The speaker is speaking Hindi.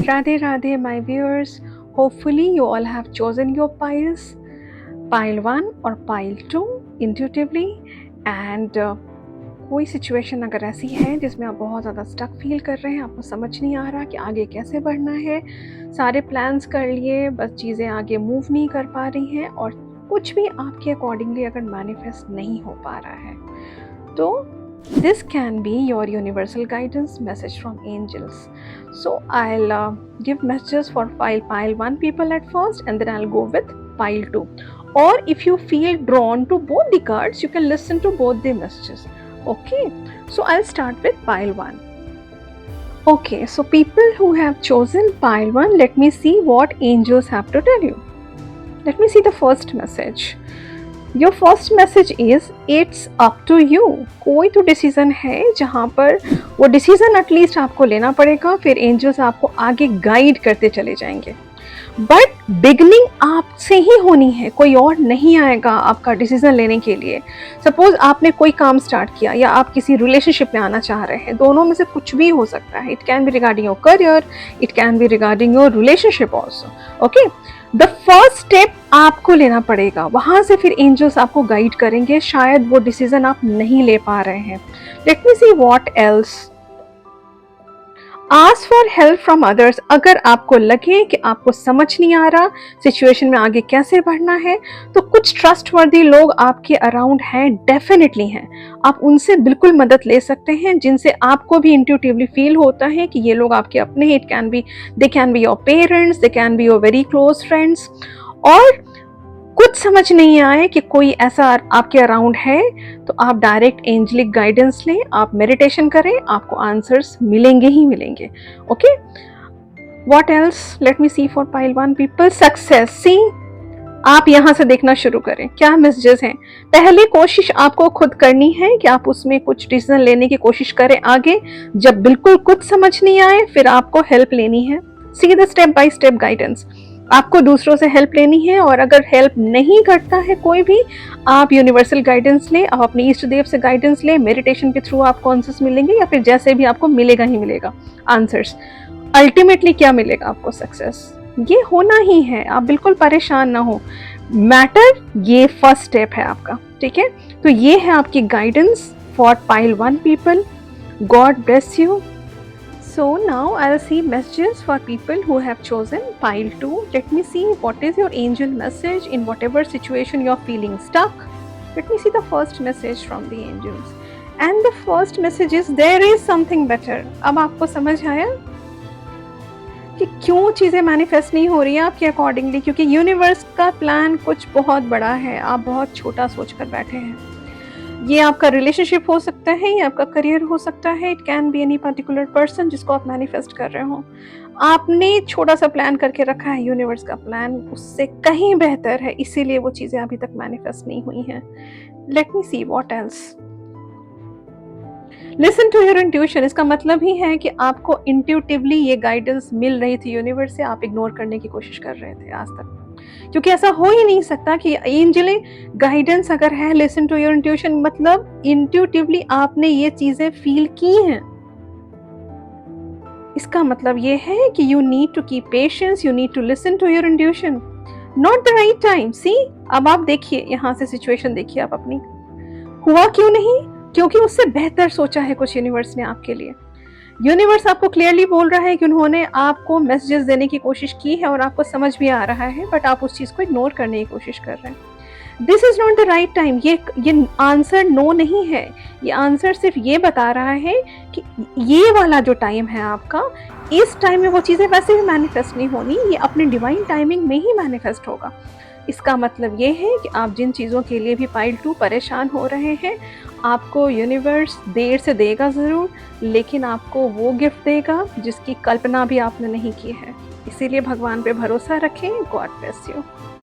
Radhe Radhe, my viewers. Hopefully, you all have chosen your piles, pile 1 or pile 2 intuitively. And कोई सिचुएशन अगर ऐसी है जिसमें आप बहुत ज़्यादा स्टक फील कर रहे हैं, आपको समझ नहीं आ रहा कि आगे कैसे बढ़ना है, सारे प्लान्स कर लिए, बस चीज़ें आगे मूव नहीं कर पा रही हैं और कुछ भी आपके अकॉर्डिंगली अगर मैनिफेस्ट नहीं हो पा रहा है, तो this can be your universal guidance message from angels. So I'll give messages for pile 1 people at first, and then I'll go with pile 2. Or if you feel drawn to both the cards, you can listen to both the messages. Okay, so I'll start with pile 1. Okay, so people who have chosen pile 1, let me see what angels have to tell you. Let me see the first message. Your first message is it's up to you. कोई तो डिसीजन है जहाँ पर वो डिसीजन एटलीस्ट आपको लेना पड़ेगा, फिर एंजल्स आपको आगे गाइड करते चले जाएंगे। बट बिगनिंग आपसे ही होनी है, कोई और नहीं आएगा आपका डिसीजन लेने के लिए। सपोज आपने कोई काम स्टार्ट किया या आप किसी रिलेशनशिप में आना चाह रहे हैं, दोनों में से कुछ भी हो सकता है। It can be regarding your career, it can be regarding your relationship also. Okay, the first step आपको लेना पड़ेगा, वहां से फिर एंजल्स आपको गाइड करेंगे। शायद वो डिसीजन आप नहीं ले पा रहे हैं। Let me see what else. Ask for help from others. अगर आपको लगे कि आपको समझ नहीं आ रहा सिचुएशन में आगे कैसे बढ़ना है, तो कुछ ट्रस्टवर्दी लोग आपके अराउंड हैं, डेफिनेटली हैं। आप उनसे बिल्कुल मदद ले सकते हैं, जिनसे आपको भी इंट्यूटिवली फील होता है कि ये लोग आपके अपने हैं। They can be your parents, they can be your very close friends. और कुछ समझ नहीं आए कि कोई ऐसा आपके अराउंड है, तो आप डायरेक्ट एंजलिक गाइडेंस लें, आप मेडिटेशन करें, आपको आंसर्स मिलेंगे ही मिलेंगे। Okay, what else? Let me see for pile 1 people. Success. See, आप यहाँ से देखना शुरू करें क्या मैसेजेस हैं। पहले कोशिश आपको खुद करनी है कि आप उसमें कुछ डिसीजन लेने की कोशिश करें आगे। जब बिल्कुल कुछ समझ नहीं आए, फिर आपको हेल्प लेनी है। See the step by step guidance. आपको दूसरों से हेल्प लेनी है, और अगर हेल्प नहीं करता है कोई भी, आप यूनिवर्सल गाइडेंस लें, आप अपने इष्ट देव से गाइडेंस लें। मेडिटेशन के थ्रू आपको आंसर्स मिलेंगे, या फिर जैसे भी आपको मिलेगा ही मिलेगा आंसर्स। अल्टीमेटली क्या मिलेगा आपको? सक्सेस। ये होना ही है, आप बिल्कुल परेशान ना हो। मैटर ये फर्स्ट स्टेप है आपका, ठीक है। तो ये है आपकी guidance for pile 1 people. God bless you. So now I'll see messages for people who have chosen pile 2. Let me see what is your angel message in whatever situation you're feeling stuck. Let me see the first message from the angels. And the first message is there is something better. अब आपको समझ आया कि क्यों चीज़ें मैनिफेस्ट नहीं हो रही हैं आपके अकॉर्डिंगली, क्योंकि यूनिवर्स का प्लान कुछ बहुत बड़ा है, आप बहुत छोटा सोचकर बैठे हैं। ये आपका रिलेशनशिप हो सकता है, ये आपका करियर हो सकता है, it can be any particular person जिसको आप मैनिफेस्ट कर रहे हो। आपने छोटा सा प्लान करके रखा है, यूनिवर्स का प्लान उससे कहीं बेहतर है, इसीलिए वो चीज़ें अभी तक मैनिफेस्ट नहीं हुई हैं। Let me see what else. Listen to your intuition. इसका मतलब ही है कि आपको इंट्यूटिवली ये गाइडेंस मिल रही थी यूनिवर्स से, आप इग्नोर करने की कोशिश कर रहे थे आज तक, क्योंकि ऐसा हो ही नहीं सकता कि एंजल गाइडेंस अगर है लिसन टू योर इंट्यूशन, मतलब इंट्यूटिवली आपने ये चीजें फील की हैं। इसका मतलब ये है कि you need to keep patience, you need to listen to your intuition. Not the right time. See, अब आप देखिए, यहाँ से सिचुएशन देखिए आप अपनी। हुआ क्यों नहीं? क्योंकि उससे बेहतर सोचा है कुछ यूनिवर्स ने आपके लिए। यूनिवर्स आपको क्लियरली बोल रहा है कि उन्होंने आपको मैसेजेस देने की कोशिश की है और आपको समझ भी आ रहा है, बट आप उस चीज़ को इग्नोर करने की कोशिश कर रहे हैं। This is not the right time. ये आंसर नो नहीं है, ये आंसर सिर्फ ये बता रहा है कि ये वाला जो टाइम है आपका, इस टाइम में वो चीज़ें वैसे भी मैनिफेस्ट नहीं होनी, ये अपने डिवाइन टाइमिंग में ही मैनिफेस्ट होगा। इसका मतलब ये है कि आप जिन चीज़ों के लिए भी पाइल 2 परेशान हो रहे हैं, आपको यूनिवर्स देर से देगा ज़रूर, लेकिन आपको वो गिफ्ट देगा जिसकी कल्पना भी आपने नहीं की है। इसीलिए भगवान पे भरोसा रखें। God bless you.